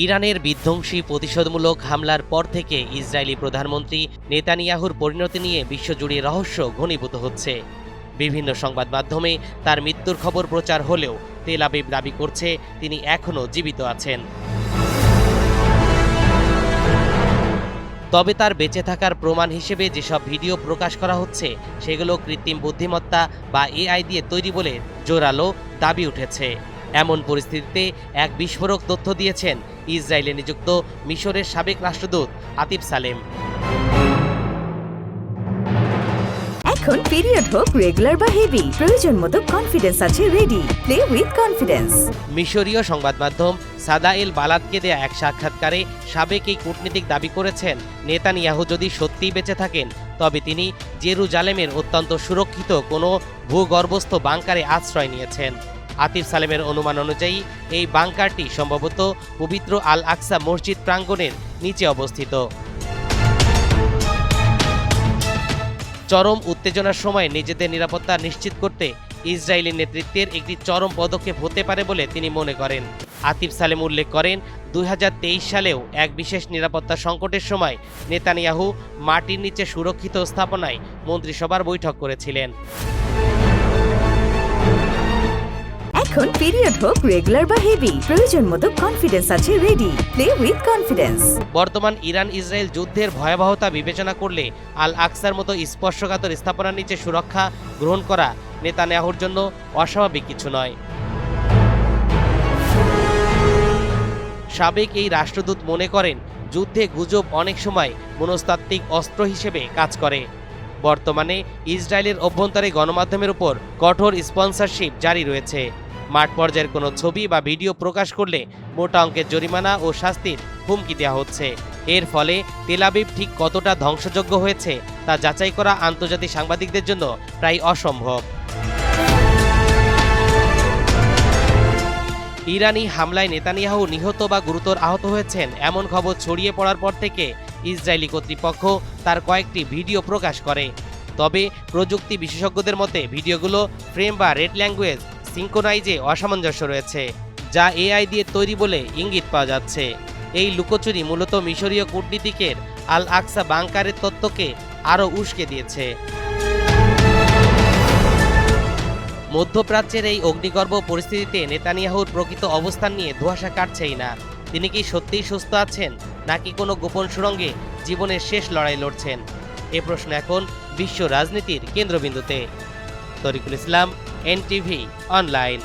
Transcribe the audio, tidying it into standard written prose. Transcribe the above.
ইরানের বিধ্বংসী প্রতিশোধমূলক হামলার পর থেকে ইসরায়েলি প্রধানমন্ত্রী নেতানিয়াহুর পরিণতি নিয়ে বিশ্বজুড়ে রহস্য ঘনীভূত হচ্ছে। বিভিন্ন সংবাদ মাধ্যমে তার মৃত্যুর খবর প্রচার হলেও তেল আবিব দাবি করছে তিনি এখনও জীবিত আছেন। তবে তার বেঁচে থাকার প্রমাণ হিসেবে যেসব ভিডিও প্রকাশ করা হচ্ছে সেগুলো কৃত্রিম বুদ্ধিমত্তা বা এআই দিয়ে তৈরি বলে জোরালো দাবি উঠেছে। এমন পরিস্থিতিতে এক বিস্ফোরক তথ্য দিয়েছেন ইসরায়েলে নিযুক্ত মিশরের সাবেক রাষ্ট্রদূত আতিফ সালেম। এখন পিরিয়ড হোক রেগুলার বা হেভি, প্রয়োজন মতো কনফিডেন্স আছে রেডি। Play with confidence. মিশরীয় সংবাদ মাধ্যম সাদা এল বালাদকে দেয়া এক সাক্ষাৎকারে সাবেক এই কূটনীতিক দাবি করেছেন নেতানিয়াহু যদি সত্যিই বেঁচে থাকেন তবে তিনি জেরুজালেমের অত্যন্ত সুরক্ষিত কোনো ভূগর্ভস্থ বাংকারে আশ্রয় নিয়েছেন। আতিফ সালেমের অনুমান অনুযায়ী এই বাংকারটি সম্ভবত পবিত্র আল আকসা মসজিদ প্রাঙ্গণের নিচে অবস্থিত। চরম উত্তেজনার সময় নিজেদের নিরাপত্তা নিশ্চিত করতে ইসরায়েলি নেতৃত্বের একটি চরম পদক্ষেপ হতে পারে বলে তিনি মনে করেন। আতিফ সালেম উল্লেখ করেন 2023 সালেও এক বিশেষ নিরাপত্তা সংকটের সময় নেতানিয়াহু মাটির নিচে সুরক্ষিত স্থাপনায় মন্ত্রিসভার বৈঠক করেছিলেন। এখন পিরিয়ড হোক রেগুলার বা হেভি, প্রয়োজন মতো কনফিডেন্স আছে রেডি। Play with confidence. বর্তমান ইরান ইসরায়েল যুদ্ধের ভয়াবহতা বিবেচনা করলে আল আকসার মতো স্পর্শকাতর স্থাপনার নিচে সুরক্ষা গ্রহণ করা নেতানিয়াহুর জন্য অস্বাভাবিক কিছু নয়। সাবেক এই রাষ্ট্রদূত মনে করেন যুদ্ধে গুজব অনেক সময় মনস্তাত্ত্বিক অস্ত্র হিসেবে কাজ করে। বর্তমানে ইসরায়েলের অভ্যন্তরে গণমাধ্যমের উপর কঠোর স্পন্সরশিপ জারি রয়েছে। মাঠ পর্যায়ের কোনো ছবি বা ভিডিও প্রকাশ করলে মোটা অঙ্কের জরিমানা ও শাস্তির হুমকি দেওয়া হচ্ছে। এর ফলে তেল আবিব ঠিক কতটা ধ্বংসযোগ্য হয়েছে তা যাচাই করা আন্তর্জাতিক সাংবাদিকদের জন্য প্রায় অসম্ভব। ইরানি হামলায় নেতানিয়াহু নিহত বা গুরুতর আহত হয়েছেন এমন খবর ছড়িয়ে পড়ার পর থেকে ইসরায়েলি কর্তৃপক্ষ তার কয়েকটি ভিডিও প্রকাশ করে। তবে প্রযুক্তি বিশেষজ্ঞদের মতে ভিডিওগুলো ফ্রেম বা রেড ল্যাঙ্গুয়েজ সিঙ্ক্রোনাইজে অসামঞ্জস্য রয়েছে, যা এআই দিয়ে তৈরি বলে ইঙ্গিত পাওয়া যাচ্ছে। এই লুকোচুরি মূলত মিশরীয় কূটনীতিকের আল আকসা বাংকারের তত্ত্বকে আরও উস্কে দিয়েছে। মধ্যপ্রাচ্যের এই অগ্নিগর্ভ পরিস্থিতিতে নেতানিয়াহুর প্রকৃত অবস্থান নিয়ে ধোঁয়াশা কাটছেই না। তিনি কি সত্যিই সুস্থ আছেন নাকি কোনো গোপন সুড়ঙ্গে জীবনের শেষ লড়াই লড়ছেন? এ প্রশ্ন এখন বিশ্ব রাজনীতির কেন্দ্রবিন্দুতে। তরিকুল ইসলাম, NTV অনলাইন।